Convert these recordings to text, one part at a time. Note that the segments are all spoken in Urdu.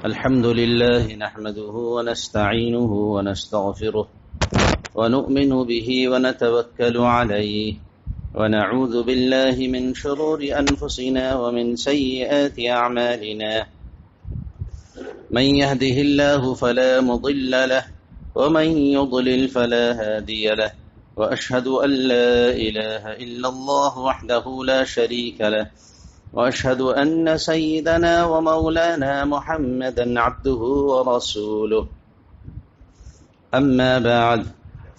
الحمد لله نحمده ونستعينه ونستغفره ونؤمن به ونتوكل عليه ونعوذ بالله من شرور أنفسنا ومن سيئات أعمالنا من يهده الله فلا مضل له ومن يضلل فلا هادي له وأشهد أن لا إله إلا الله وحده لا شريك له وأشهد أن سيدنا ومولانا محمدا عبده ورسوله أما بعد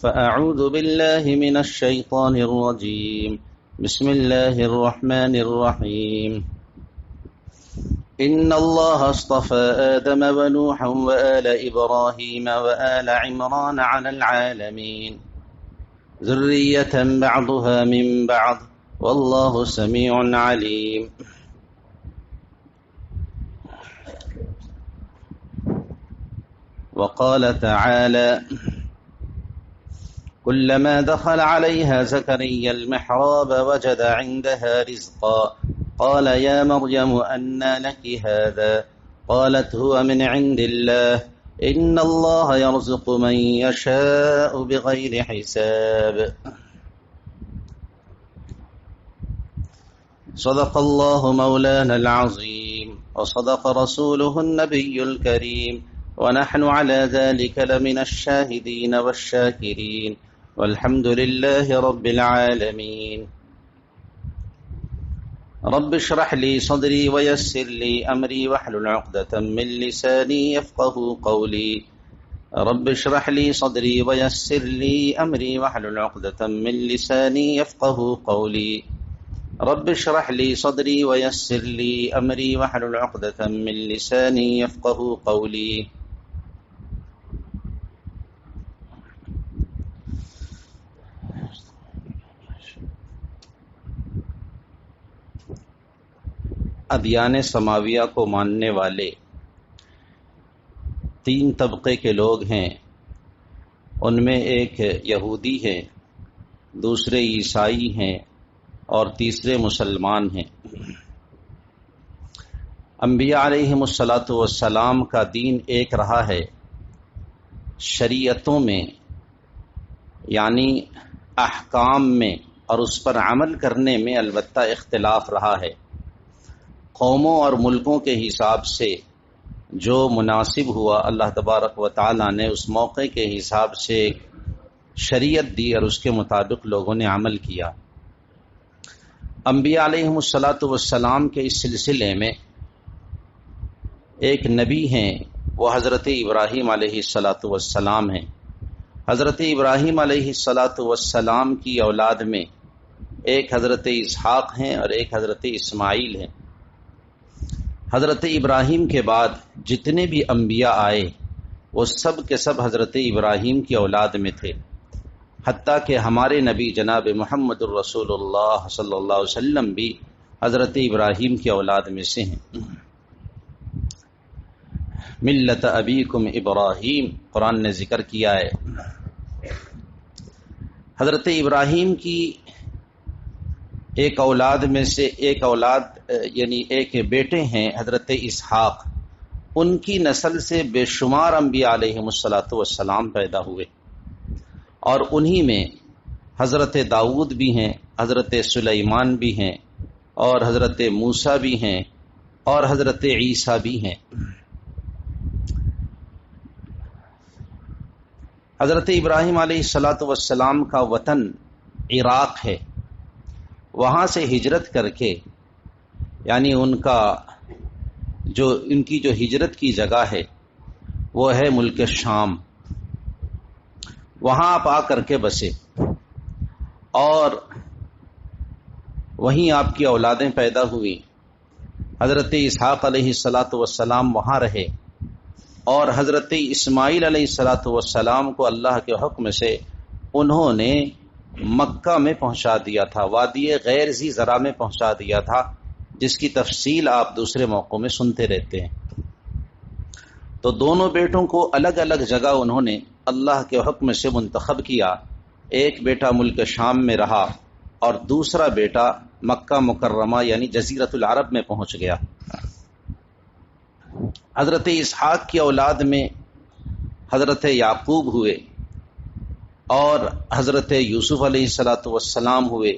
فأعوذ بالله من الشيطان الرجيم بسم الله الرحمن الرحيم إن الله اصطفى آدم ونوحا وآل إبراهيم وآل عمران على العالمين ذرية بعضها من بعض والله سميع عليم وقال تعالى كلما دخل عليها زكريا المحراب وجد عندها رزقا قال يا مريم أنى لك هذا قالت هو من عند الله إن الله يرزق من يشاء بغير حساب صدق الله مولانا العظيم وصدق رسوله النبي الكريم ونحن على ذلك لمن الشاهدين والشاكرين والحمد لله رب العالمين رب اشرح لي صدري ويسر لي أمري واحلل عقدة من لساني يفقه قولي رب اشرح لي صدري ويسر لي أمري واحلل عقدة من لساني يفقه قولي رب اشرح لي صدري ويسر لي أمري واحلل عقدة من لساني يفقه قولي ادیان سماویہ کو ماننے والے تین طبقے کے لوگ ہیں. ان میں ایک یہودی ہے، دوسرے عیسائی ہیں اور تیسرے مسلمان ہیں. انبیاء علیہم الصلاۃ والسلام کا دین ایک رہا ہے، شریعتوں میں یعنی احکام میں اور اس پر عمل کرنے میں البتہ اختلاف رہا ہے. قوموں اور ملکوں کے حساب سے جو مناسب ہوا اللہ تبارک و تعالی نے اس موقع کے حساب سے شریعت دی اور اس کے مطابق لوگوں نے عمل کیا. انبیاء علیہم الصلاۃ والسلام کے اس سلسلے میں ایک نبی ہیں، وہ حضرت ابراہیم علیہ الصلاۃ والسلام ہیں. حضرت ابراہیم علیہ الصلاۃ والسلام کی اولاد میں ایک حضرت اسحاق ہیں اور ایک حضرت اسماعیل ہیں. حضرت ابراہیم کے بعد جتنے بھی انبیاء آئے وہ سب کے سب حضرت ابراہیم کی اولاد میں تھے، حتیٰ کہ ہمارے نبی جناب محمد الرسول اللہ صلی اللہ علیہ وسلم بھی حضرت ابراہیم کی اولاد میں سے ہیں. ملت ابیکم ابراہیم قرآن نے ذکر کیا ہے. حضرت ابراہیم کی ایک اولاد میں سے ایک اولاد یعنی ایک بیٹے ہیں حضرت اسحاق، ان کی نسل سے بے شمار انبیاء علیہم الصلاۃ والسلام پیدا ہوئے، اور انہی میں حضرت داؤد بھی ہیں، حضرت سلیمان بھی ہیں، اور حضرت موسیٰ بھی ہیں، اور حضرت عیسیٰ بھی ہیں. حضرت ابراہیم علیہ الصلاۃ والسلام کا وطن عراق ہے. وہاں سے ہجرت کر کے یعنی ان کی جو ہجرت کی جگہ ہے وہ ہے ملک شام. وہاں آپ آ کر کے بسے اور وہیں آپ کی اولادیں پیدا ہوئی. حضرت اسحاق علیہ الصلاۃ والسلام وہاں رہے، اور حضرت اسماعیل علیہ الصلاۃ والسلام کو اللہ کے حکم سے انہوں نے مکہ میں پہنچا دیا تھا، وادی غیر ذی زرع میں پہنچا دیا تھا، جس کی تفصیل آپ دوسرے موقعوں میں سنتے رہتے ہیں. تو دونوں بیٹوں کو الگ الگ جگہ انہوں نے اللہ کے حکم سے منتخب کیا. ایک بیٹا ملک شام میں رہا اور دوسرا بیٹا مکہ مکرمہ یعنی جزیرۃ العرب میں پہنچ گیا. حضرت اسحاق کی اولاد میں حضرت یعقوب ہوئے اور حضرت یوسف علیہ الصلوۃ والسلام ہوئے،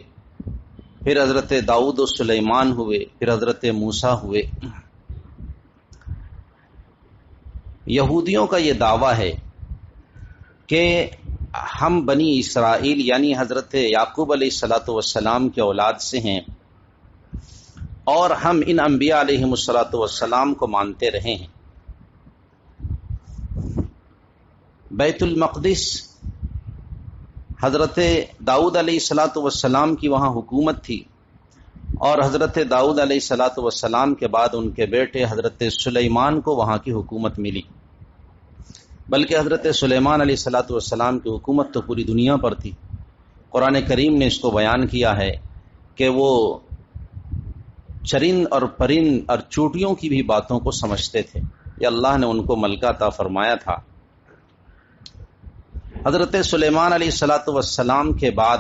پھر حضرت داؤد و سلیمان ہوئے، پھر حضرت موسیٰ ہوئے۔ یہودیوں کا یہ دعویٰ ہے کہ ہم بنی اسرائیل یعنی حضرت یعقوب علیہ الصلوۃ والسلام کے اولاد سے ہیں، اور ہم ان انبیاء علیہم الصلوۃ والسلام کو مانتے رہے ہیں۔ بیت المقدس حضرت داؤد علیہ الصلوۃ والسلام کی وہاں حکومت تھی، اور حضرت داؤد علیہ الصلوۃ والسلام کے بعد ان کے بیٹے حضرت سلیمان کو وہاں کی حکومت ملی، بلکہ حضرت سلیمان علیہ الصلوۃ والسلام کی حکومت تو پوری دنیا پر تھی۔ قرآن کریم نے اس کو بیان کیا ہے کہ وہ چرند اور پرند اور چوٹیوں کی بھی باتوں کو سمجھتے تھے، یہ اللہ نے ان کو ملکہ عطا فرمایا تھا۔ حضرت سلیمان علیہ الصلوۃ والسلام کے بعد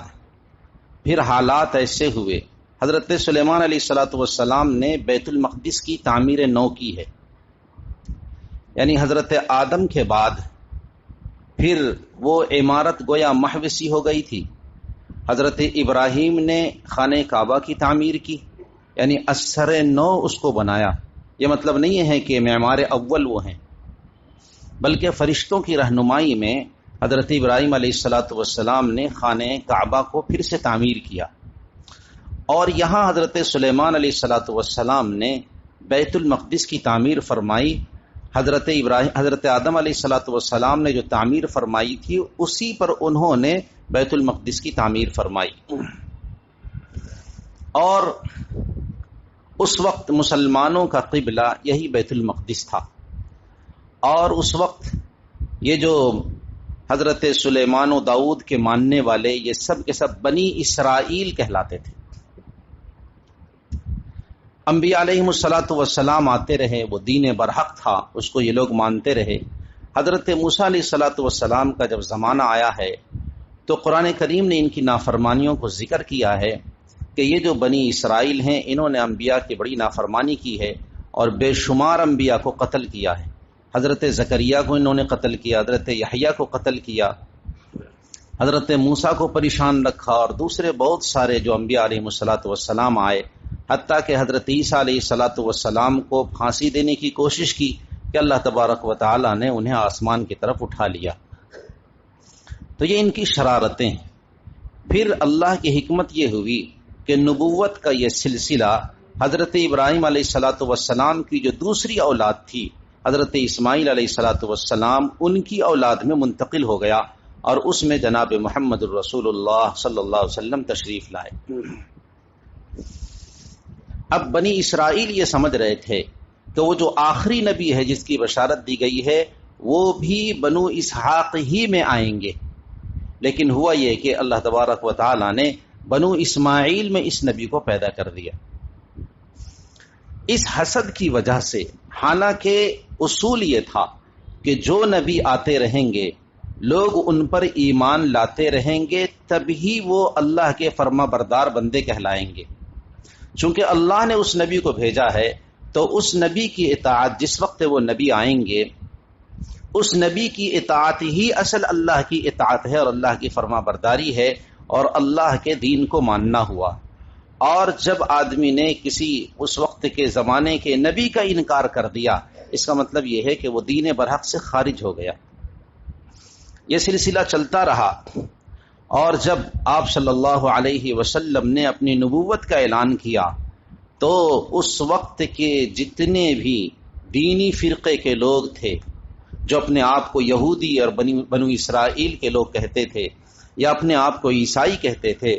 پھر حالات ایسے ہوئے، حضرت سلیمان علیہ الصلوۃ والسلام نے بیت المقدس کی تعمیر نو کی ہے، یعنی حضرت آدم کے بعد پھر وہ عمارت گویا محو سی ہو گئی تھی۔ حضرت ابراہیم نے خانہ کعبہ کی تعمیر کی، یعنی اثر نو اس کو بنایا۔ یہ مطلب نہیں ہے کہ معمار اول وہ ہیں، بلکہ فرشتوں کی رہنمائی میں حضرت ابراہیم علیہ الصلوۃ والسلام نے خانہ کعبہ کو پھر سے تعمیر کیا، اور یہاں حضرت سلیمان علیہ الصلوۃ والسلام نے بیت المقدس کی تعمیر فرمائی۔ حضرت آدم علیہ الصلوۃ والسلام نے جو تعمیر فرمائی تھی اسی پر انہوں نے بیت المقدس کی تعمیر فرمائی، اور اس وقت مسلمانوں کا قبلہ یہی بیت المقدس تھا، اور اس وقت یہ جو حضرت سلیمان و داؤد کے ماننے والے یہ سب کے سب بنی اسرائیل کہلاتے تھے۔ انبیاء علیہم الصلوۃ والسلام آتے رہے، وہ دین برحق تھا، اس کو یہ لوگ مانتے رہے۔ حضرت موسیٰ علیہ الصلوۃ والسلام کا جب زمانہ آیا ہے تو قرآن کریم نے ان کی نافرمانیوں کو ذکر کیا ہے کہ یہ جو بنی اسرائیل ہیں انہوں نے انبیاء کی بڑی نافرمانی کی ہے اور بے شمار انبیاء کو قتل کیا ہے۔ حضرت زکریا کو انہوں نے قتل کیا، حضرت یحییٰ کو قتل کیا، حضرت موسیٰ کو پریشان رکھا، اور دوسرے بہت سارے جو انبیاء علیہ الصلوۃ والسلام آئے، حتیٰ کہ حضرت عیسیٰ علیہ الصلوۃ والسلام کو پھانسی دینے کی کوشش کی کہ اللہ تبارک و تعالی نے انہیں آسمان کی طرف اٹھا لیا۔ تو یہ ان کی شرارتیں ہیں۔ پھر اللہ کی حکمت یہ ہوئی کہ نبوت کا یہ سلسلہ حضرت ابراہیم علیہ الصلوۃ والسلام کی جو دوسری اولاد تھی حضرت اسماعیل علیہ الصلوۃ والسلام، ان کی اولاد میں منتقل ہو گیا، اور اس میں جناب محمد الرسول اللہ صلی اللہ علیہ وسلم تشریف لائے۔ اب بنی اسرائیل یہ سمجھ رہے تھے کہ وہ جو آخری نبی ہے جس کی بشارت دی گئی ہے وہ بھی بنو اسحاق ہی میں آئیں گے، لیکن ہوا یہ کہ اللہ تبارک و تعالی نے بنو اسماعیل میں اس نبی کو پیدا کر دیا۔ اس حسد کی وجہ سے، حالانکہ اصول یہ تھا کہ جو نبی آتے رہیں گے لوگ ان پر ایمان لاتے رہیں گے، تبھی وہ اللہ کے فرما بردار بندے کہلائیں گے۔ چونکہ اللہ نے اس نبی کو بھیجا ہے تو اس نبی کی اطاعت، جس وقت وہ نبی آئیں گے اس نبی کی اطاعت ہی اصل اللہ کی اطاعت ہے اور اللہ کی فرما برداری ہے اور اللہ کے دین کو ماننا ہوا۔ اور جب آدمی نے کسی اس وقت کے زمانے کے نبی کا انکار کر دیا، اس کا مطلب یہ ہے کہ وہ دین برحق سے خارج ہو گیا۔ یہ سلسلہ چلتا رہا، اور جب آپ صلی اللہ علیہ وسلم نے اپنی نبوت کا اعلان کیا تو اس وقت کے جتنے بھی دینی فرقے کے لوگ تھے جو اپنے آپ کو یہودی اور بنو اسرائیل کے لوگ کہتے تھے یا اپنے آپ کو عیسائی کہتے تھے،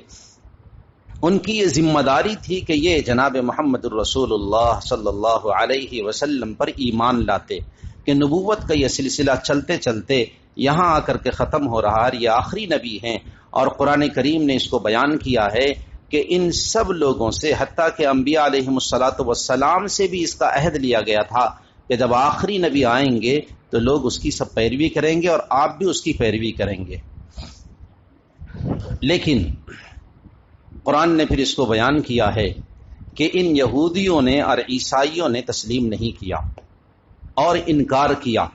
ان کی یہ ذمہ داری تھی کہ یہ جناب محمد الرسول اللہ صلی اللہ علیہ وسلم پر ایمان لاتے، کہ نبوت کا یہ سلسلہ چلتے چلتے یہاں آ کر کے ختم ہو رہا ہے، یہ آخری نبی ہیں، اور قرآن کریم نے اس کو بیان کیا ہے کہ ان سب لوگوں سے، حتیٰ کہ انبیاء علیہم الصلوۃ والسلام سے بھی اس کا عہد لیا گیا تھا کہ جب آخری نبی آئیں گے تو لوگ اس کی سب پیروی کریں گے اور آپ بھی اس کی پیروی کریں گے۔ لیکن قرآن نے پھر اس کو بیان کیا ہے کہ ان یہودیوں نے اور عیسائیوں نے تسلیم نہیں کیا، اور انکار کیا۔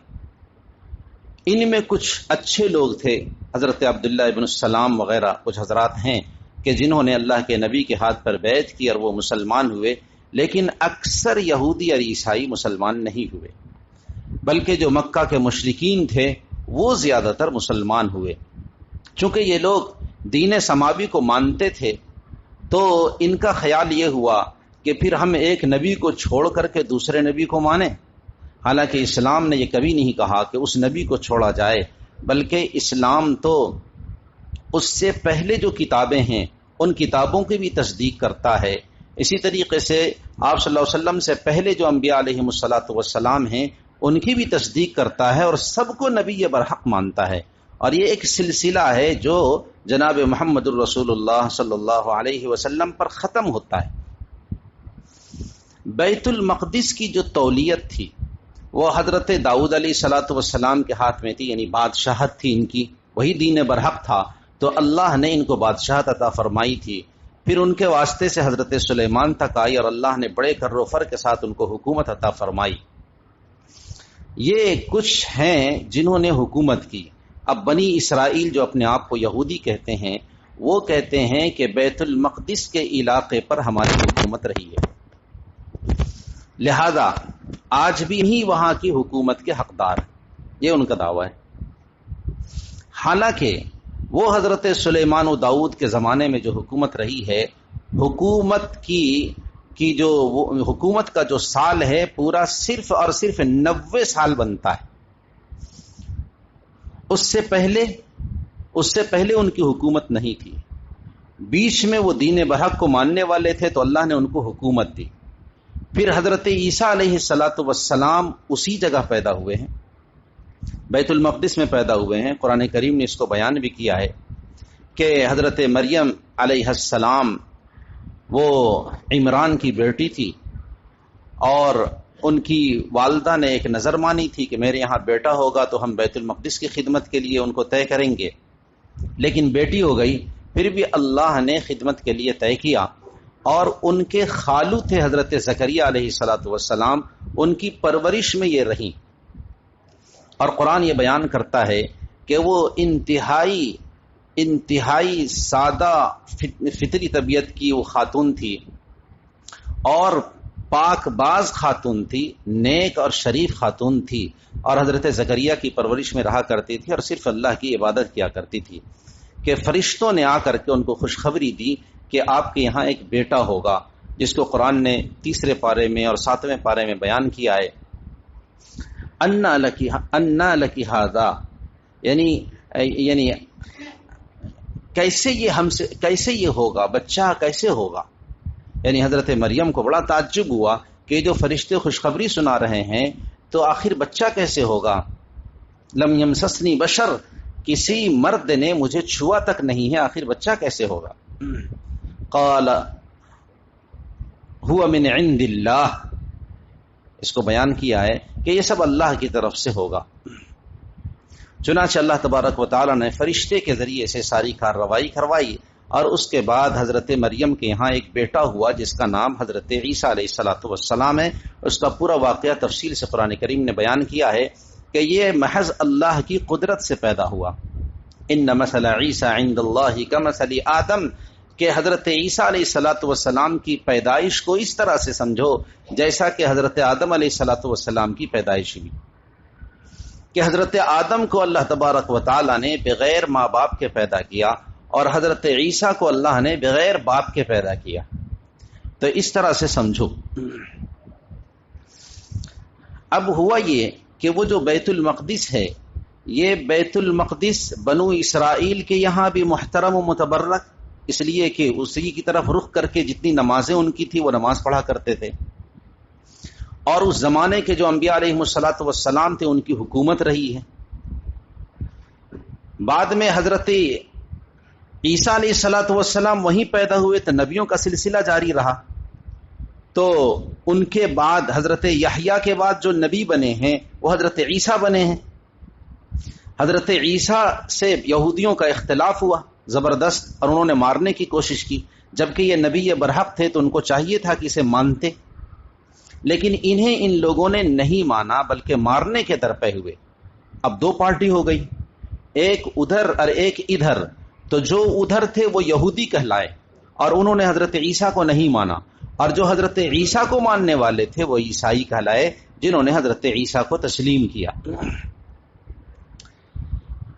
ان میں کچھ اچھے لوگ تھے، حضرت عبداللہ ابن السلام وغیرہ کچھ حضرات ہیں کہ جنہوں نے اللہ کے نبی کے ہاتھ پر بیعت کی اور وہ مسلمان ہوئے، لیکن اکثر یہودی اور عیسائی مسلمان نہیں ہوئے، بلکہ جو مکہ کے مشرکین تھے وہ زیادہ تر مسلمان ہوئے۔ چونکہ یہ لوگ دین سماوی کو مانتے تھے تو ان کا خیال یہ ہوا کہ پھر ہم ایک نبی کو چھوڑ کر کے دوسرے نبی کو مانیں، حالانکہ اسلام نے یہ کبھی نہیں کہا کہ اس نبی کو چھوڑا جائے، بلکہ اسلام تو اس سے پہلے جو کتابیں ہیں ان کتابوں کی بھی تصدیق کرتا ہے۔ اسی طریقے سے آپ صلی اللہ علیہ وسلم سے پہلے جو انبیاء علیہم الصلاۃ والسلام ہیں ان کی بھی تصدیق کرتا ہے اور سب کو نبی برحق مانتا ہے، اور یہ ایک سلسلہ ہے جو جناب محمد الرسول اللہ صلی اللہ علیہ وسلم پر ختم ہوتا ہے۔ بیت المقدس کی جو تولیت تھی وہ حضرت داؤد علیہ الصلاۃ والسلام کے ہاتھ میں تھی، یعنی بادشاہت تھی ان کی، وہی دین برحق تھا، تو اللہ نے ان کو بادشاہت عطا فرمائی تھی۔ پھر ان کے واسطے سے حضرت سلیمان تک آئی اور اللہ نے بڑے کر و فر کے ساتھ ان کو حکومت عطا فرمائی۔ یہ کچھ ہیں جنہوں نے حکومت کی۔ اب بنی اسرائیل جو اپنے آپ کو یہودی کہتے ہیں وہ کہتے ہیں کہ بیت المقدس کے علاقے پر ہماری حکومت رہی ہے، لہذا آج بھی ہی وہاں کی حکومت کے حقدار، یہ ان کا دعویٰ ہے۔ حالانکہ وہ حضرت سلیمان و داؤد کے زمانے میں جو حکومت رہی ہے، حکومت کی جو حکومت کا جو سال ہے پورا صرف اور صرف 90 سال بنتا ہے۔ اس سے پہلے ان کی حکومت نہیں تھی، بیچ میں وہ دین برحق کو ماننے والے تھے تو اللہ نے ان کو حکومت دی۔ پھر حضرت عیسیٰ علیہ الصلاۃ والسلام اسی جگہ پیدا ہوئے ہیں، بیت المقدس میں پیدا ہوئے ہیں۔ قرآن کریم نے اس کو بیان بھی کیا ہے کہ حضرت مریم علیہ السلام وہ عمران کی بیٹی تھی اور ان کی والدہ نے ایک نظر مانی تھی کہ میرے یہاں بیٹا ہوگا تو ہم بیت المقدس کی خدمت کے لیے ان کو طے کریں گے، لیکن بیٹی ہو گئی، پھر بھی اللہ نے خدمت کے لیے طے کیا، اور ان کے خالو تھے حضرت زکریا علیہ الصلاۃ والسلام، ان کی پرورش میں یہ رہیں، اور قرآن یہ بیان کرتا ہے کہ وہ انتہائی سادہ فطری طبیعت کی وہ خاتون تھی اور پاک باز خاتون تھی، نیک اور شریف خاتون تھی، اور حضرت زکریا کی پرورش میں رہا کرتی تھی اور صرف اللہ کی عبادت کیا کرتی تھی کہ فرشتوں نے آ کر کے ان کو خوشخبری دی کہ آپ کے یہاں ایک بیٹا ہوگا، جس کو قرآن نے 3 پارے میں اور 7ویں پارے میں بیان کیا ہے۔ انا لکی ھذا، یعنی کیسے یہ ہوگا، بچہ کیسے ہوگا، یعنی حضرت مریم کو بڑا تعجب ہوا کہ جو فرشتے خوشخبری سنا رہے ہیں تو آخر بچہ کیسے ہوگا۔ لم یمسسنی بشر، کسی مرد نے مجھے چھوا تک نہیں ہے، آخر بچہ کیسے ہوگا۔ قال هو من عند اللہ، اس کو بیان کیا ہے کہ یہ سب اللہ کی طرف سے ہوگا۔ چنانچہ اللہ تبارک و تعالی نے فرشتے کے ذریعے سے ساری کارروائی کروائی، اور اس کے بعد حضرت مریم کے یہاں ایک بیٹا ہوا جس کا نام حضرت عیسیٰ علیہ الصلاۃ والسلام ہے۔ اس کا پورا واقعہ تفصیل سے قرآن کریم نے بیان کیا ہے کہ یہ محض اللہ کی قدرت سے پیدا ہوا۔ ان مثل عیسیٰ عند اللہ کمثل آدم، کہ حضرت عیسیٰ علیہ الصلاۃ والسلام کی پیدائش کو اس طرح سے سمجھو جیسا کہ حضرت آدم علیہ الصلاۃ والسلام کی پیدائش ہوئی، کہ حضرت آدم کو اللہ تبارک و تعالی نے بغیر ماں باپ کے پیدا کیا اور حضرت عیسیٰ کو اللہ نے بغیر باپ کے پیدا کیا، تو اس طرح سے سمجھو۔ اب ہوا یہ کہ وہ جو بیت المقدس ہے، یہ بیت المقدس بنو اسرائیل کے یہاں بھی محترم و متبرک، اس لیے کہ اسی کی طرف رخ کر کے جتنی نمازیں ان کی تھی وہ نماز پڑھا کرتے تھے، اور اس زمانے کے جو انبیاء علیہ الصلاۃ والسلام تھے ان کی حکومت رہی ہے۔ بعد میں حضرت عیسیٰ علیہ الصلاۃ والسلام وہیں پیدا ہوئے تو نبیوں کا سلسلہ جاری رہا، تو ان کے بعد حضرت یحییٰ کے بعد جو نبی بنے ہیں وہ حضرت عیسیٰ بنے ہیں۔ حضرت عیسیٰ سے یہودیوں کا اختلاف ہوا زبردست، اور انہوں نے مارنے کی کوشش کی، جبکہ یہ نبی برحق تھے تو ان کو چاہیے تھا کہ اسے مانتے، لیکن انہیں ان لوگوں نے نہیں مانا بلکہ مارنے کے درپے ہوئے۔ اب دو پارٹی ہو گئی، ایک ادھر اور ایک ادھر۔ تو جو ادھر تھے وہ یہودی کہلائے اور انہوں نے حضرت عیسیٰ کو نہیں مانا، اور جو حضرت عیسیٰ کو ماننے والے تھے وہ عیسائی کہلائے جنہوں نے حضرت عیسیٰ کو تسلیم کیا۔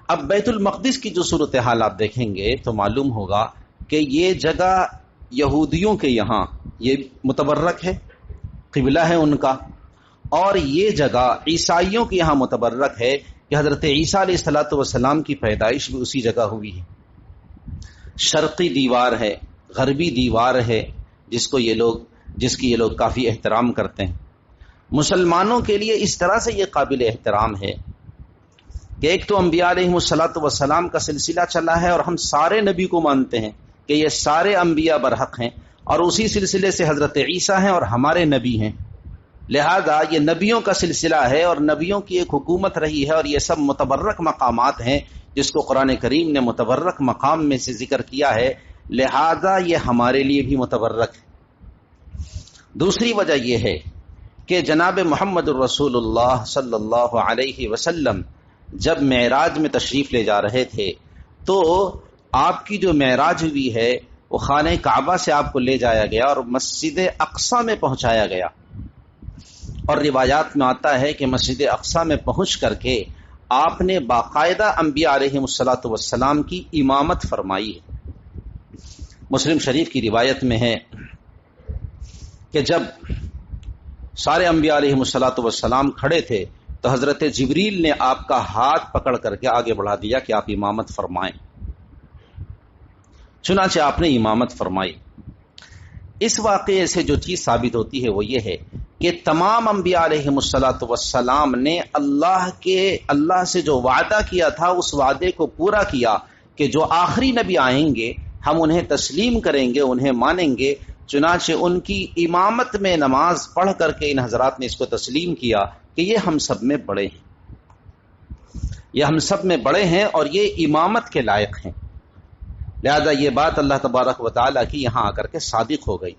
اب بیت المقدس کی جو صورتحال آپ دیکھیں گے تو معلوم ہوگا کہ یہ جگہ یہودیوں کے یہاں یہ متبرک ہے، قبلہ ہے ان کا، اور یہ جگہ عیسائیوں کے یہاں متبرک ہے کہ حضرت عیسیٰ علیہ الصلوۃ والسلام کی پیدائش بھی اسی جگہ ہوئی ہے۔ شرقی دیوار ہے، غربی دیوار ہے، جس کی یہ لوگ کافی احترام کرتے ہیں۔ مسلمانوں کے لیے اس طرح سے یہ قابل احترام ہے کہ ایک تو انبیاء علیہم الصلوۃ والسلام کا سلسلہ چلا ہے اور ہم سارے نبی کو مانتے ہیں کہ یہ سارے انبیاء برحق ہیں، اور اسی سلسلے سے حضرت عیسیٰ ہیں اور ہمارے نبی ہیں، لہذا یہ نبیوں کا سلسلہ ہے اور نبیوں کی ایک حکومت رہی ہے، اور یہ سب متبرک مقامات ہیں جس کو قرآن کریم نے متبرک مقام میں سے ذکر کیا ہے، لہذا یہ ہمارے لیے بھی متبرک ہے۔ دوسری وجہ یہ ہے کہ جناب محمد الرسول اللہ صلی اللہ علیہ وسلم جب معراج میں تشریف لے جا رہے تھے تو آپ کی جو معراج ہوئی ہے وہ خانہ کعبہ سے آپ کو لے جایا گیا اور مسجد اقصی میں پہنچایا گیا، اور روایات میں آتا ہے کہ مسجد اقصی میں پہنچ کر کے آپ نے باقاعدہ انبیاء علیہم الصلوۃ والسلام کی امامت فرمائی ہے۔ مسلم شریف کی روایت میں ہے کہ جب سارے انبیاء علیہم الصلوۃ والسلام کھڑے تھے تو حضرت جبریل نے آپ کا ہاتھ پکڑ کر کے آگے بڑھا دیا کہ آپ امامت فرمائیں، چنانچہ آپ نے امامت فرمائی۔ اس واقعے سے جو چیز ثابت ہوتی ہے وہ یہ ہے کہ تمام انبیاء علیہم الصلوۃ والسلام نے اللہ سے جو وعدہ کیا تھا اس وعدے کو پورا کیا کہ جو آخری نبی آئیں گے ہم انہیں تسلیم کریں گے، انہیں مانیں گے۔ چنانچہ ان کی امامت میں نماز پڑھ کر کے ان حضرات نے اس کو تسلیم کیا کہ یہ ہم سب میں بڑے ہیں، یہ ہم سب میں بڑے ہیں اور یہ امامت کے لائق ہیں، لہذا یہ بات اللہ تبارک و تعالیٰ کی یہاں آ کر کے صادق ہو گئی۔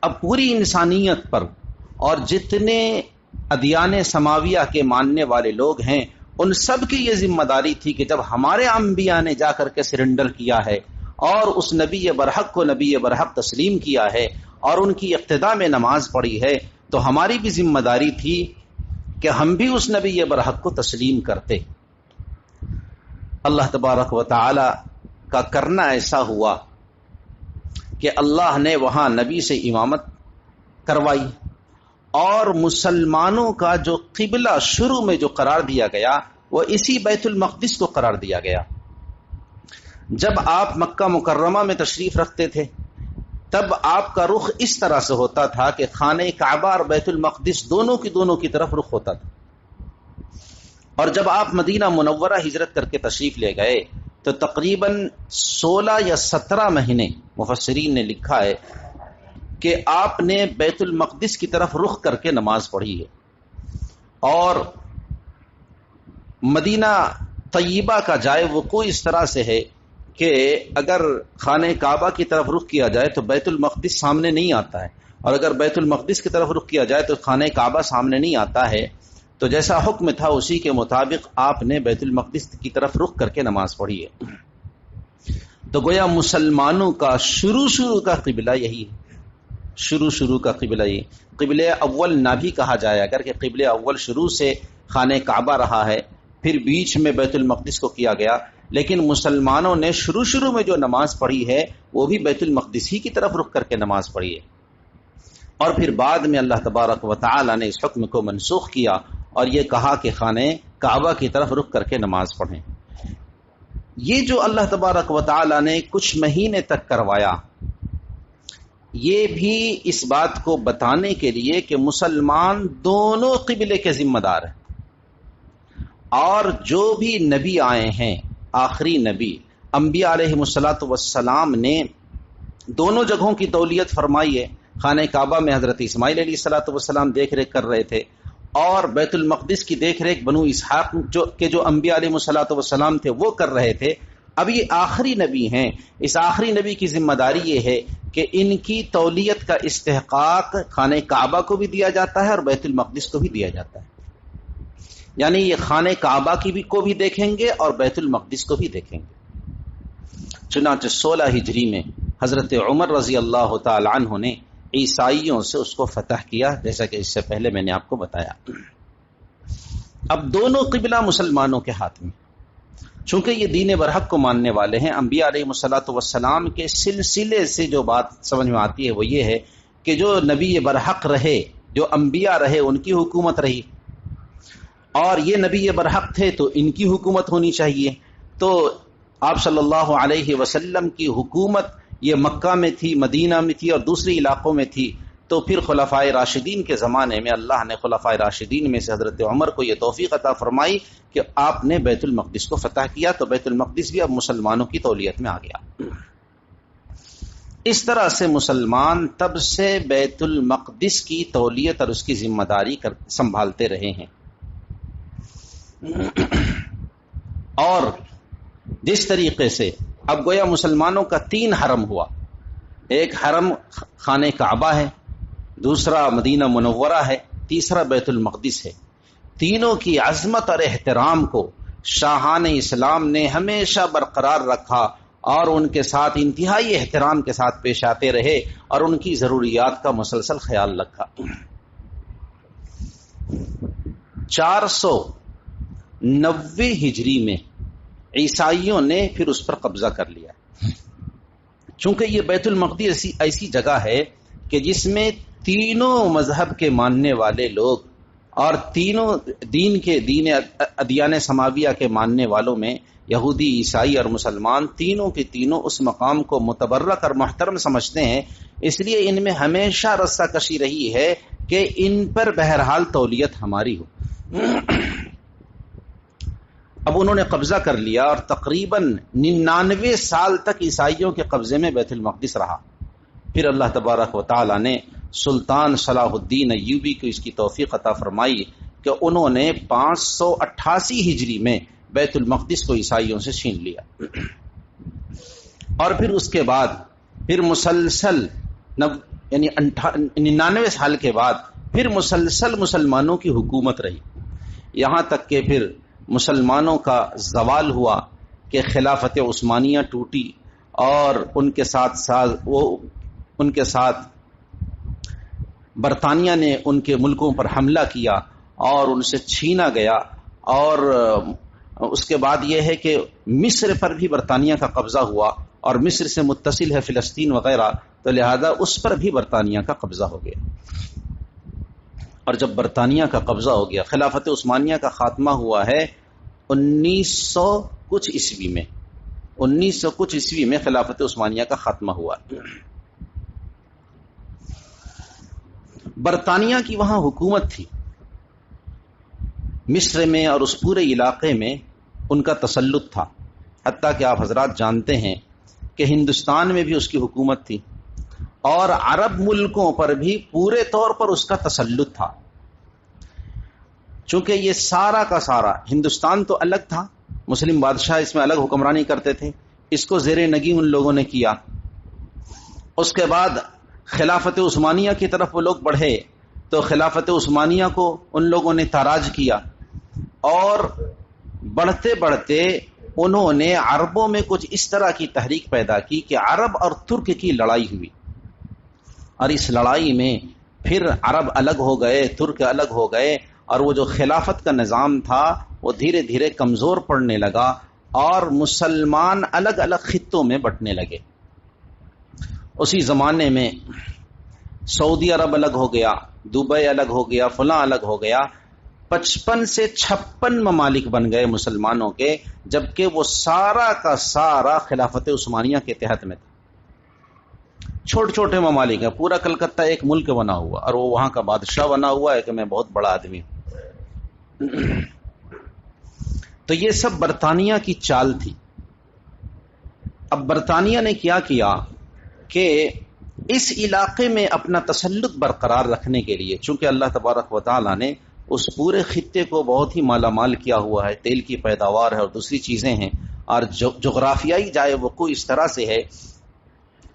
اب پوری انسانیت پر اور جتنے ادیان سماویہ کے ماننے والے لوگ ہیں ان سب کی یہ ذمہ داری تھی کہ جب ہمارے انبیاء نے جا کر کے سرنڈر کیا ہے اور اس نبی برحق کو نبی برحق تسلیم کیا ہے اور ان کی اقتداء میں نماز پڑھی ہے، تو ہماری بھی ذمہ داری تھی کہ ہم بھی اس نبی برحق کو تسلیم کرتے۔ اللہ تبارک و تعالی کا کرنا ایسا ہوا کہ اللہ نے وہاں نبی سے امامت کروائی، اور مسلمانوں کا جو قبلہ شروع میں جو قرار دیا گیا وہ اسی بیت المقدس کو قرار دیا گیا۔ جب آپ مکہ مکرمہ میں تشریف رکھتے تھے تب آپ کا رخ اس طرح سے ہوتا تھا کہ خانہ کعبہ اور بیت المقدس دونوں کی طرف رخ ہوتا تھا، اور جب آپ مدینہ منورہ ہجرت کر کے تشریف لے گئے تو تقریباً 16 یا 17 مہینے مفسرین نے لکھا ہے کہ آپ نے بیت المقدس کی طرف رخ کر کے نماز پڑھی ہے، اور مدینہ طیبہ کا جائے وقوع اس طرح سے ہے کہ اگر خانہ کعبہ کی طرف رخ کیا جائے تو بیت المقدس سامنے نہیں آتا ہے، اور اگر بیت المقدس کی طرف رخ کیا جائے تو خانہ کعبہ سامنے نہیں آتا ہے۔ تو جیسا حکم تھا اسی کے مطابق آپ نے بیت المقدس کی طرف رخ کر کے نماز پڑھی ہے۔ تو گویا مسلمانوں کا شروع کا قبلہ یہی ہے، شروع کا قبلہ یہی، قبلہ اول نہ بھی کہا جائے اگر کہ قبلہ اول شروع سے خانہ کعبہ رہا ہے، پھر بیچ میں بیت المقدس کو کیا گیا، لیکن مسلمانوں نے شروع میں جو نماز پڑھی ہے وہ بھی بیت المقدس ہی کی طرف رخ کر کے نماز پڑھی ہے، اور پھر بعد میں اللہ تبارک و تعالی نے اس حکم کو منسوخ کیا اور یہ کہا کہ خانہ کعبہ کی طرف رخ کر کے نماز پڑھیں۔ یہ جو اللہ تبارک و تعالی نے کچھ مہینے تک کروایا، یہ بھی اس بات کو بتانے کے لیے کہ مسلمان دونوں قبلے کے ذمہ دار ہیں، اور جو بھی نبی آئے ہیں آخری نبی انبیاء علیہ الصلوۃ والسلام نے دونوں جگہوں کی تولیت فرمائی ہے۔ خانہ کعبہ میں حضرت اسماعیل علیہ الصلوۃ والسلام دیکھ ریکھ کر رہے تھے، اور بیت المقدس کی دیکھ ریکھ بنو اسحاق جو انبیاء علیہ الصلوۃ والسلام تھے وہ کر رہے تھے، اب یہ آخری نبی ہیں، اس آخری نبی کی ذمہ داری یہ ہے کہ ان کی تولیت کا استحقاق خانہ کعبہ کو بھی دیا جاتا ہے اور بیت المقدس کو بھی دیا جاتا ہے، یعنی یہ خانہ کعبہ کی بھی کو بھی دیکھیں گے اور بیت المقدس کو بھی دیکھیں گے۔ چنانچہ 16 ہجری میں حضرت عمر رضی اللہ تعالی عنہ نے عیسائیوں سے اس کو فتح کیا، جیسا کہ اس سے پہلے میں نے آپ کو بتایا۔ اب دونوں قبلہ مسلمانوں کے ہاتھ میں، چونکہ یہ دین برحق کو ماننے والے ہیں، انبیاء علیہ الصلوۃ والسلام کے سلسلے سے جو بات سمجھ میں آتی ہے وہ یہ ہے کہ جو نبی برحق رہے، جو انبیاء رہے، ان کی حکومت رہی، اور یہ نبی برحق تھے تو ان کی حکومت ہونی چاہیے۔ تو آپ صلی اللہ علیہ وسلم کی حکومت یہ مکہ میں تھی، مدینہ میں تھی اور دوسرے علاقوں میں تھی، تو پھر خلفائے راشدین کے زمانے میں اللہ نے خلفائے راشدین میں سے حضرت عمر کو یہ توفیق عطا فرمائی کہ آپ نے بیت المقدس کو فتح کیا، تو بیت المقدس بھی اب مسلمانوں کی تولیت میں آ گیا۔ اس طرح سے مسلمان تب سے بیت المقدس کی تولیت اور اس کی ذمہ داری سنبھالتے رہے ہیں۔ اور جس طریقے سے اب گویا مسلمانوں کا 3 حرم ہوا، ایک حرم خانہ کعبہ ہے، دوسرا مدینہ منورہ ہے، تیسرا بیت المقدس ہے، تینوں کی عظمت اور احترام کو شاہان اسلام نے ہمیشہ برقرار رکھا اور ان کے ساتھ انتہائی احترام کے ساتھ پیش آتے رہے اور ان کی ضروریات کا مسلسل خیال رکھا۔ 490 ہجری میں عیسائیوں نے پھر اس پر قبضہ کر لیا، چونکہ یہ بیت المقدس ایسی جگہ ہے کہ جس میں تینوں مذہب کے ماننے والے لوگ اور تینوں دین ادیان سماویہ کے ماننے والوں میں یہودی، عیسائی اور مسلمان تینوں کے تینوں اس مقام کو متبرک اور محترم سمجھتے ہیں، اس لیے ان میں ہمیشہ رسہ کشی رہی ہے کہ ان پر بہرحال تولیت ہماری ہو۔ اب انہوں نے قبضہ کر لیا اور تقریباً 99 سال تک عیسائیوں کے قبضے میں بیت المقدس رہا۔ پھر اللہ تبارک و تعالی نے سلطان صلاح الدین ایوبی کو اس کی توفیق عطا فرمائی کہ انہوں نے 588 ہجری میں بیت المقدس کو عیسائیوں سے چھین لیا، اور پھر اس کے بعد پھر مسلسل یعنی 99 سال کے بعد پھر مسلسل مسلمانوں کی حکومت رہی، یہاں تک کہ پھر مسلمانوں کا زوال ہوا کہ خلافت عثمانیہ ٹوٹی اور ان کے ساتھ برطانیہ نے ان کے ملکوں پر حملہ کیا اور ان سے چھینا گیا، اور اس کے بعد یہ ہے کہ مصر پر بھی برطانیہ کا قبضہ ہوا، اور مصر سے متصل ہے فلسطین وغیرہ، تو لہذا اس پر بھی برطانیہ کا قبضہ ہو گیا۔ اور جب برطانیہ کا قبضہ ہو گیا، خلافت عثمانیہ کا خاتمہ ہوا ہے 1900 کچھ عیسوی میں خلافت عثمانیہ کا خاتمہ ہوا۔ برطانیہ کی وہاں حکومت تھی مصر میں، اور اس پورے علاقے میں ان کا تسلط تھا، حتیٰ کہ آپ حضرات جانتے ہیں کہ ہندوستان میں بھی اس کی حکومت تھی اور عرب ملکوں پر بھی پورے طور پر اس کا تسلط تھا۔ چونکہ یہ سارا کا سارا ہندوستان تو الگ تھا، مسلم بادشاہ اس میں الگ حکمرانی کرتے تھے، اس کو زیر نگین ان لوگوں نے کیا۔ اس کے بعد خلافت عثمانیہ کی طرف وہ لوگ بڑھے تو خلافت عثمانیہ کو ان لوگوں نے تاراج کیا، اور بڑھتے بڑھتے انہوں نے عربوں میں کچھ اس طرح کی تحریک پیدا کی کہ عرب اور ترک کی لڑائی ہوئی، اور اس لڑائی میں پھر عرب الگ ہو گئے، ترک الگ ہو گئے، اور وہ جو خلافت کا نظام تھا وہ دھیرے دھیرے کمزور پڑنے لگا، اور مسلمان الگ الگ خطوں میں بٹنے لگے۔ اسی زمانے میں سعودی عرب الگ ہو گیا، دبئی الگ ہو گیا، فلاں الگ ہو گیا، 55 سے 56 ممالک بن گئے مسلمانوں کے، جبکہ وہ سارا کا سارا خلافت عثمانیہ کے تحت میں تھا۔ چھوٹے چھوٹے ممالک ہیں، پورا کلکتہ ایک ملک بنا ہوا، اور وہ وہاں کا بادشاہ بنا ہوا ہے کہ میں بہت بڑا آدمی ہوں۔ تو یہ سب برطانیہ کی چال تھی۔ اب برطانیہ نے کیا کیا کہ اس علاقے میں اپنا تسلط برقرار رکھنے کے لیے، چونکہ اللہ تبارک و تعالی نے اس پورے خطے کو بہت ہی مالا مال کیا ہوا ہے، تیل کی پیداوار ہے اور دوسری چیزیں ہیں، اور جغرافیائی جائے وقوع اس طرح سے ہے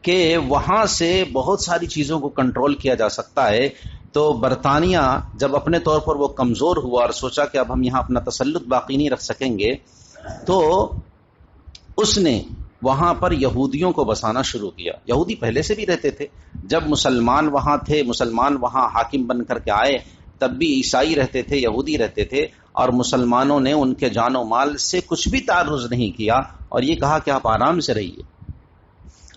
کہ وہاں سے بہت ساری چیزوں کو کنٹرول کیا جا سکتا ہے. تو برطانیہ جب اپنے طور پر وہ کمزور ہوا اور سوچا کہ اب ہم یہاں اپنا تسلط باقی نہیں رکھ سکیں گے، تو اس نے وہاں پر یہودیوں کو بسانا شروع کیا. یہودی پہلے سے بھی رہتے تھے، جب مسلمان وہاں تھے، مسلمان وہاں حاکم بن کر کے آئے، تب بھی عیسائی رہتے تھے، یہودی رہتے تھے، اور مسلمانوں نے ان کے جان و مال سے کچھ بھی تعرض نہیں کیا اور یہ کہا کہ آپ آرام سے رہیے،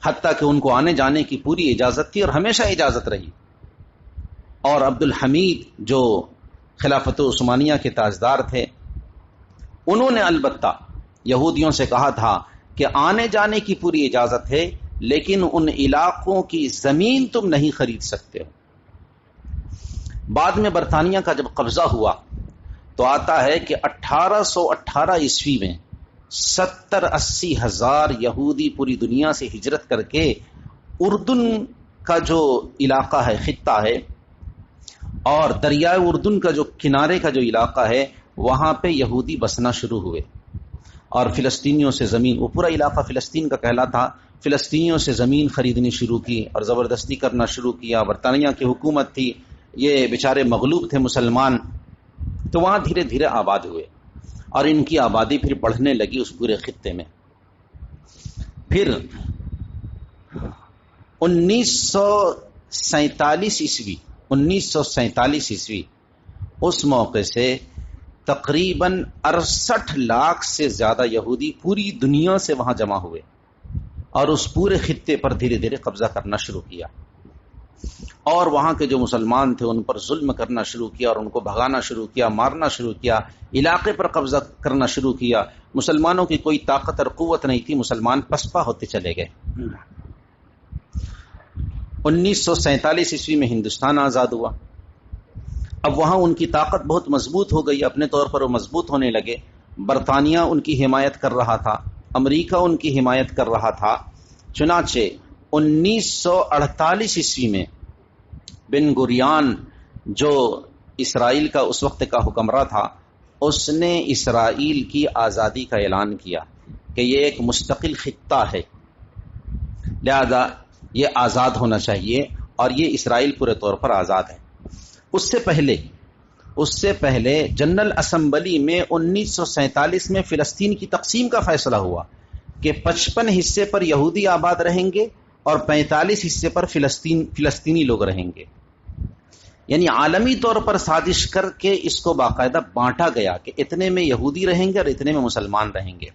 حتیٰ کہ ان کو آنے جانے کی پوری اجازت تھی اور ہمیشہ اجازت رہی. اور عبد الحمید جو خلافت عثمانیہ کے تاجدار تھے، انہوں نے البتہ یہودیوں سے کہا تھا کہ آنے جانے کی پوری اجازت ہے، لیکن ان علاقوں کی زمین تم نہیں خرید سکتے ہو. بعد میں برطانیہ کا جب قبضہ ہوا تو آتا ہے کہ 1818 عیسوی میں 70-80 ہزار یہودی پوری دنیا سے ہجرت کر کے اردن کا جو علاقہ ہے، خطہ ہے، اور دریائے اردن کا جو کنارے کا جو علاقہ ہے، وہاں پہ یہودی بسنا شروع ہوئے اور فلسطینیوں سے زمین، وہ پورا علاقہ فلسطین کا کہلاتا، فلسطینیوں سے زمین خریدنی شروع کی اور زبردستی کرنا شروع کیا. برطانیہ کی حکومت تھی، یہ بیچارے مغلوب تھے مسلمان، تو وہاں دھیرے دھیرے آباد ہوئے اور ان کی آبادی پھر بڑھنے لگی اس پورے خطے میں. پھر 1947 عیسوی اس موقع سے تقریباً 68 لاکھ سے زیادہ یہودی پوری دنیا سے وہاں جمع ہوئے اور اس پورے خطے پر دھیرے دھیرے قبضہ کرنا شروع کیا، اور وہاں کے جو مسلمان تھے ان پر ظلم کرنا شروع کیا اور ان کو بھگانا شروع کیا، مارنا شروع کیا، علاقے پر قبضہ کرنا شروع کیا. مسلمانوں کی کوئی طاقت اور قوت نہیں تھی، مسلمان پسپا ہوتے چلے گئے. 1947 عیسوی میں ہندوستان آزاد ہوا. اب وہاں ان کی طاقت بہت مضبوط ہو گئی، اپنے طور پر وہ مضبوط ہونے لگے. برطانیہ ان کی حمایت کر رہا تھا، امریکہ ان کی حمایت کر رہا تھا. چنانچہ 1948 عیسوی میں بن گوریان جو اسرائیل کا اس وقت کا حکمراں تھا، اس نے اسرائیل کی آزادی کا اعلان کیا کہ یہ ایک مستقل خطہ ہے، لہذا یہ آزاد ہونا چاہیے اور یہ اسرائیل پورے طور پر آزاد ہے. اس سے پہلے جنرل اسمبلی میں 1947 میں فلسطین کی تقسیم کا فیصلہ ہوا کہ 55 حصے پر یہودی آباد رہیں گے اور 45 حصے پر فلسطینی لوگ رہیں گے. یعنی عالمی طور پر سازش کر کے اس کو باقاعدہ بانٹا گیا کہ اتنے میں یہودی رہیں گے اور اتنے میں مسلمان رہیں گے.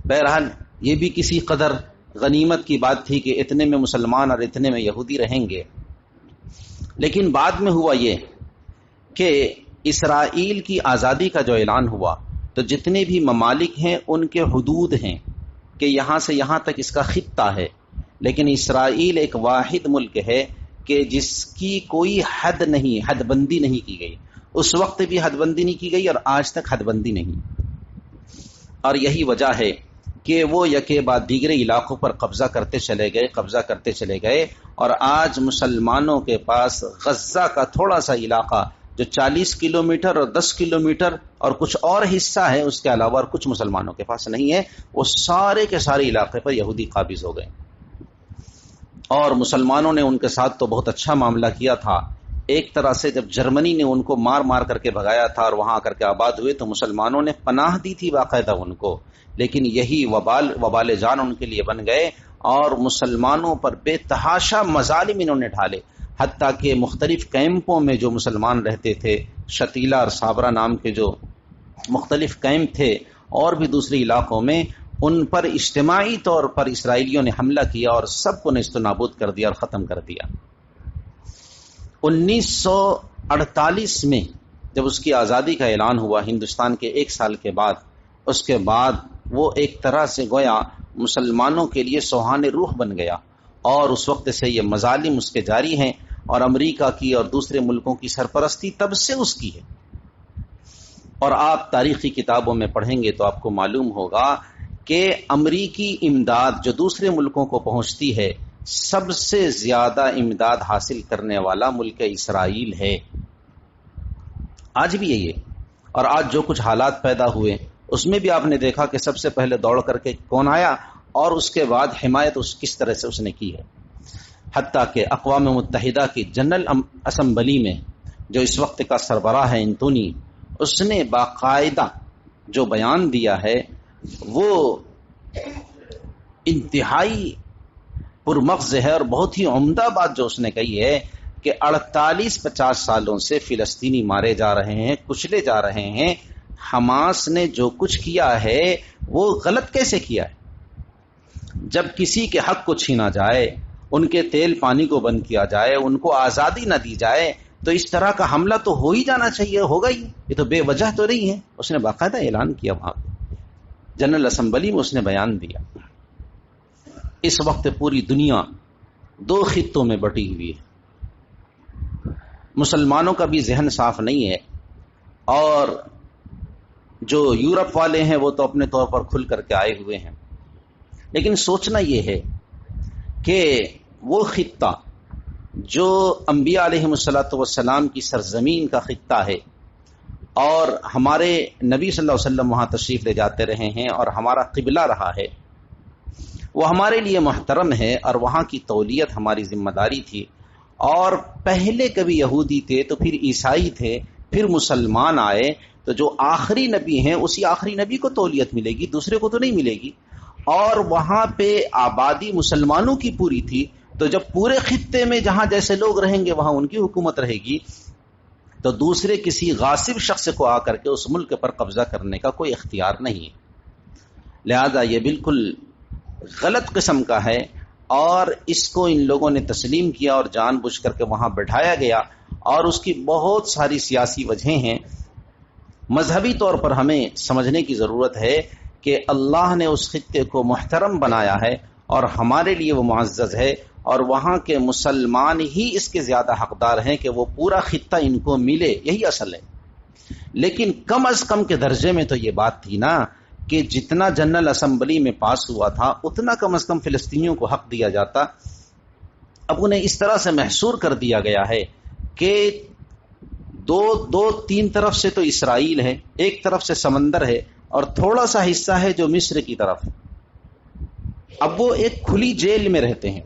بہرحال یہ بھی کسی قدر غنیمت کی بات تھی کہ اتنے میں مسلمان اور اتنے میں یہودی رہیں گے. لیکن بعد میں ہوا یہ کہ اسرائیل کی آزادی کا جو اعلان ہوا تو جتنے بھی ممالک ہیں ان کے حدود ہیں کہ یہاں سے یہاں تک اس کا خطہ ہے، لیکن اسرائیل ایک واحد ملک ہے کہ جس کی کوئی حد نہیں، حد بندی نہیں کی گئی. اس وقت بھی حد بندی نہیں کی گئی اور آج تک حد بندی نہیں. اور یہی وجہ ہے کہ وہ یکے بعد دیگرے علاقوں پر قبضہ کرتے چلے گئے اور آج مسلمانوں کے پاس غزہ کا تھوڑا سا علاقہ جو 40 کلومیٹر اور 10 کلومیٹر اور کچھ اور حصہ ہے، اس کے علاوہ اور کچھ مسلمانوں کے پاس نہیں ہے. وہ سارے کے سارے علاقے پر یہودی قابض ہو گئے اور مسلمانوں نے ان کے ساتھ تو بہت اچھا معاملہ کیا تھا. ایک طرح سے جب جرمنی نے ان کو مار مار کر کے بھگایا تھا اور وہاں آ کر کے آباد ہوئے تو مسلمانوں نے پناہ دی تھی باقاعدہ ان کو، لیکن یہی وبال جان ان کے لیے بن گئے اور مسلمانوں پر بے تحاشا مظالم انہوں نے ڈھالے. حتیٰ کہ مختلف کیمپوں میں جو مسلمان رہتے تھے، شتیلا اور صابرہ نام کے جو مختلف کیمپ تھے اور بھی دوسرے علاقوں میں، ان پر اجتماعی طور پر اسرائیلیوں نے حملہ کیا اور سب کو نیست و نابود کر دیا اور ختم کر دیا. 1948 میں جب اس کی آزادی کا اعلان ہوا ہندوستان کے 1 سال کے بعد، اس کے بعد وہ ایک طرح سے گویا مسلمانوں کے لیے سوہان روح بن گیا اور اس وقت سے یہ مظالم اس کے جاری ہیں اور امریکہ کی اور دوسرے ملکوں کی سرپرستی تب سے اس کی ہے. اور آپ تاریخی کتابوں میں پڑھیں گے تو آپ کو معلوم ہوگا کہ امریکی امداد جو دوسرے ملکوں کو پہنچتی ہے، سب سے زیادہ امداد حاصل کرنے والا ملک اسرائیل ہے. آج بھی یہی ہے. اور آج جو کچھ حالات پیدا ہوئے اس میں بھی آپ نے دیکھا کہ سب سے پہلے دوڑ کر کے کون آیا اور اس کے بعد حمایت کس طرح سے اس نے کی ہے. حتیٰ کہ اقوام متحدہ کی جنرل اسمبلی میں جو اس وقت کا سربراہ ہے انتونی، اس نے باقاعدہ جو بیان دیا ہے وہ انتہائی پرمغز ہے اور بہت ہی عمدہ بات جو اس نے کہی ہے کہ 48-50 سالوں سے فلسطینی مارے جا رہے ہیں، کچلے جا رہے ہیں. حماس نے جو کچھ کیا ہے وہ غلط کیسے کیا ہے؟ جب کسی کے حق کو چھینا جائے، ان کے تیل پانی کو بند کیا جائے، ان کو آزادی نہ دی جائے، تو اس طرح کا حملہ تو ہو ہی جانا چاہیے، ہوگا ہی. یہ تو بے وجہ تو نہیں ہے. اس نے باقاعدہ اعلان کیا، وہاں جنرل اسمبلی میں اس نے بیان دیا. اس وقت پوری دنیا 2 خطوں میں بٹی ہوئی ہے. مسلمانوں کا بھی ذہن صاف نہیں ہے، اور جو یورپ والے ہیں وہ تو اپنے طور پر کھل کر کے آئے ہوئے ہیں. لیکن سوچنا یہ ہے کہ وہ خطہ جو انبیاء علیہم الصلوۃ والسلام کی سرزمین کا خطہ ہے، اور ہمارے نبی صلی اللہ علیہ وسلم وہاں تشریف لے جاتے رہے ہیں اور ہمارا قبلہ رہا ہے، وہ ہمارے لیے محترم ہے، اور وہاں کی تولیت ہماری ذمہ داری تھی. اور پہلے کبھی یہودی تھے تو پھر عیسائی تھے، پھر مسلمان آئے، تو جو آخری نبی ہیں اسی آخری نبی کو تولیت ملے گی، دوسرے کو تو نہیں ملے گی. اور وہاں پہ آبادی مسلمانوں کی پوری تھی، تو جب پورے خطے میں جہاں جیسے لوگ رہیں گے وہاں ان کی حکومت رہے گی، تو دوسرے کسی غاصب شخص کو آ کر کے اس ملک پر قبضہ کرنے کا کوئی اختیار نہیں ہے. لہذا یہ بالکل غلط قسم کا ہے، اور اس کو ان لوگوں نے تسلیم کیا اور جان بوجھ کر کے وہاں بٹھایا گیا. اور اس کی بہت ساری سیاسی وجہیں ہیں. مذہبی طور پر ہمیں سمجھنے کی ضرورت ہے کہ اللہ نے اس خطے کو محترم بنایا ہے اور ہمارے لیے وہ معزز ہے، اور وہاں کے مسلمان ہی اس کے زیادہ حقدار ہیں کہ وہ پورا خطہ ان کو ملے. یہی اصل ہے. لیکن کم از کم کے درجے میں تو یہ بات تھی نا کہ جتنا جنرل اسمبلی میں پاس ہوا تھا اتنا کم از کم فلسطینیوں کو حق دیا جاتا. اب انہیں اس طرح سے محصور کر دیا گیا ہے کہ دو تین طرف سے تو اسرائیل ہے، ایک طرف سے سمندر ہے، اور تھوڑا سا حصہ ہے جو مصر کی طرف. اب وہ ایک کھلی جیل میں رہتے ہیں،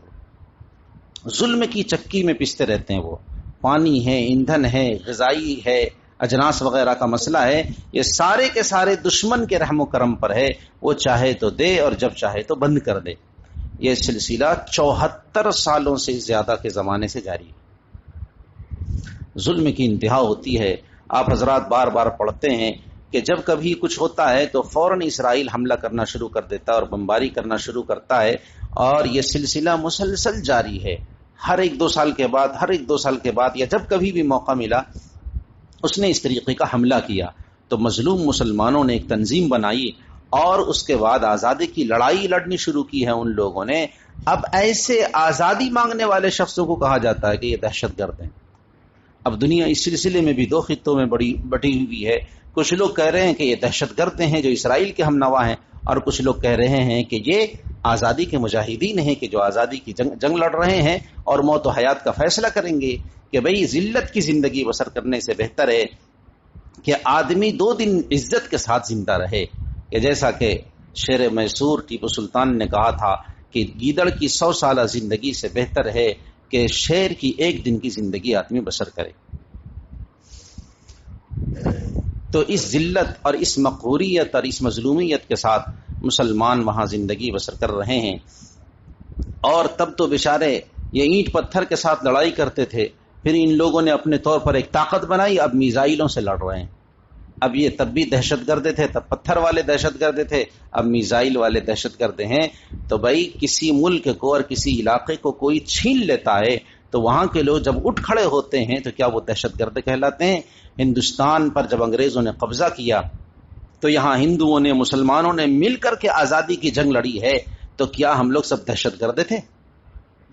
ظلم کی چکی میں پستے رہتے ہیں. وہ پانی ہے، ایندھن ہے، غذائی ہے، اجناس وغیرہ کا مسئلہ ہے، یہ سارے کے سارے دشمن کے رحم و کرم پر ہے. وہ چاہے تو دے اور جب چاہے تو بند کر دے. یہ سلسلہ 74 سالوں سے زیادہ کے زمانے سے جاری ہے. ظلم کی انتہا ہوتی ہے. آپ حضرات بار بار پڑھتے ہیں کہ جب کبھی کچھ ہوتا ہے تو فوراً اسرائیل حملہ کرنا شروع کر دیتا ہے اور بمباری کرنا شروع کرتا ہے، اور یہ سلسلہ مسلسل جاری ہے. ہر 1-2 سال کے بعد یا جب کبھی بھی موقع ملا اس نے اس طریقے کا حملہ کیا. تو مظلوم مسلمانوں نے ایک تنظیم بنائی اور اس کے بعد آزادی کی لڑائی لڑنی شروع کی ہے ان لوگوں نے. اب ایسے آزادی مانگنے والے شخصوں کو کہا جاتا ہے کہ یہ دہشت گرد ہیں. اب دنیا اس سلسلے میں بھی 2 خطوں میں بٹی ہوئی ہے. کچھ لوگ کہہ رہے ہیں کہ یہ دہشت گرد ہیں جو اسرائیل کے ہم نوا ہیں، اور کچھ لوگ کہہ رہے ہیں کہ یہ آزادی کے مجاہدین ہیں کہ جو آزادی کی جنگ لڑ رہے ہیں اور موت و حیات کا فیصلہ کریں گے کہ بھئی ذلت کی زندگی بسر کرنے سے بہتر ہے کہ آدمی 2 دن عزت کے ساتھ زندہ رہے. کہ جیسا کہ شیر میسور ٹیپو سلطان نے کہا تھا کہ گیدڑ کی 100 سالہ زندگی سے بہتر ہے کہ شیر کی 1 دن کی زندگی آدمی بسر کرے. تو اس ذلت اور اس مقہوریت اور اس مظلومیت کے ساتھ مسلمان وہاں زندگی بسر کر رہے ہیں. اور تب تو بیچارے یہ اینٹ پتھر کے ساتھ لڑائی کرتے تھے، پھر ان لوگوں نے اپنے طور پر ایک طاقت بنائی، اب میزائلوں سے لڑ رہے ہیں. اب یہ تب بھی دہشت گرد تھے، تب پتھر والے دہشت گرد تھے، اب میزائل والے دہشت گرد ہیں. تو بھائی کسی ملک کو اور کسی علاقے کو کوئی چھین لیتا ہے تو وہاں کے لوگ جب اٹھ کھڑے ہوتے ہیں تو کیا وہ دہشت گرد کہلاتے ہیں؟ ہندوستان پر جب انگریزوں نے قبضہ کیا تو یہاں ہندوؤں نے مسلمانوں نے مل کر کے آزادی کی جنگ لڑی ہے، تو کیا ہم لوگ سب دہشت گرد تھے؟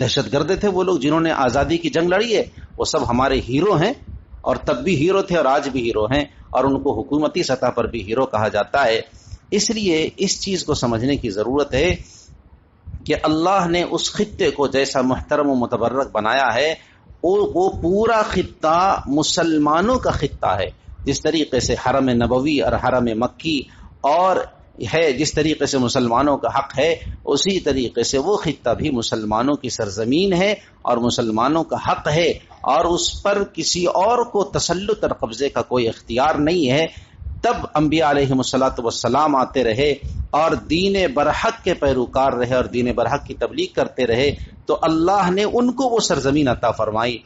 دہشت گرد تھے وہ لوگ جنہوں نے آزادی کی جنگ لڑی ہے. وہ سب ہمارے ہیرو ہیں، اور تب بھی ہیرو تھے اور آج بھی ہیرو ہیں، اور ان کو حکومتی سطح پر بھی ہیرو کہا جاتا ہے. اس لیے اس چیز کو سمجھنے کی ضرورت ہے کہ اللہ نے اس خطے کو جیسا محترم و متبرک بنایا ہے وہ پورا خطہ مسلمانوں کا خطہ ہے. جس طریقے سے حرم نبوی اور حرم مکی اور ہے جس طریقے سے مسلمانوں کا حق ہے اسی طریقے سے وہ خطہ بھی مسلمانوں کی سرزمین ہے اور مسلمانوں کا حق ہے، اور اس پر کسی اور کو تسلط اور قبضے کا کوئی اختیار نہیں ہے۔ تب انبیاء علیہم الصلاۃ والسلام آتے رہے اور دین برحق کے پیروکار رہے اور دین برحق کی تبلیغ کرتے رہے، تو اللہ نے ان کو وہ سرزمین عطا فرمائی۔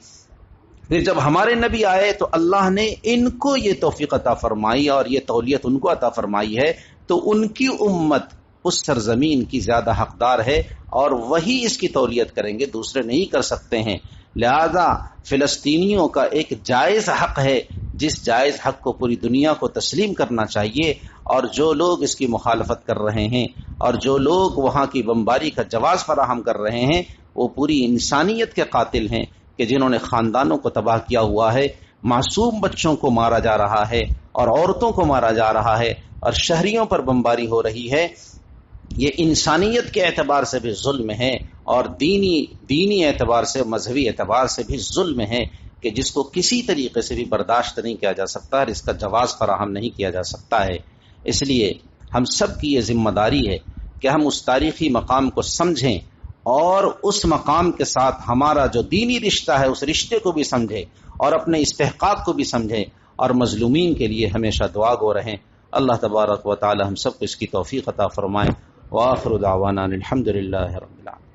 پھر جب ہمارے نبی آئے تو اللہ نے ان کو یہ توفیق عطا فرمائی اور یہ تولیت ان کو عطا فرمائی ہے، تو ان کی امت اس سرزمین کی زیادہ حقدار ہے اور وہی اس کی تولیت کریں گے، دوسرے نہیں کر سکتے ہیں۔ لہذا فلسطینیوں کا ایک جائز حق ہے، جس جائز حق کو پوری دنیا کو تسلیم کرنا چاہیے، اور جو لوگ اس کی مخالفت کر رہے ہیں اور جو لوگ وہاں کی بمباری کا جواز فراہم کر رہے ہیں وہ پوری انسانیت کے قاتل ہیں کہ جنہوں نے خاندانوں کو تباہ کیا ہوا ہے، معصوم بچوں کو مارا جا رہا ہے اور عورتوں کو مارا جا رہا ہے اور شہریوں پر بمباری ہو رہی ہے۔ یہ انسانیت کے اعتبار سے بھی ظلم ہے اور دینی اعتبار سے، مذہبی اعتبار سے بھی ظلم ہے کہ جس کو کسی طریقے سے بھی برداشت نہیں کیا جا سکتا اور اس کا جواز فراہم نہیں کیا جا سکتا ہے۔ اس لیے ہم سب کی یہ ذمہ داری ہے کہ ہم اس تاریخی مقام کو سمجھیں اور اس مقام کے ساتھ ہمارا جو دینی رشتہ ہے اس رشتے کو بھی سمجھیں اور اپنے استحقاق کو بھی سمجھیں اور مظلومین کے لیے ہمیشہ دعا گو رہیں۔ اللہ تبارک و تعالی ہم سب کو اس کی توفیق عطا فرمائے۔ وآخر دعوانا الحمد للہ رب العالمین۔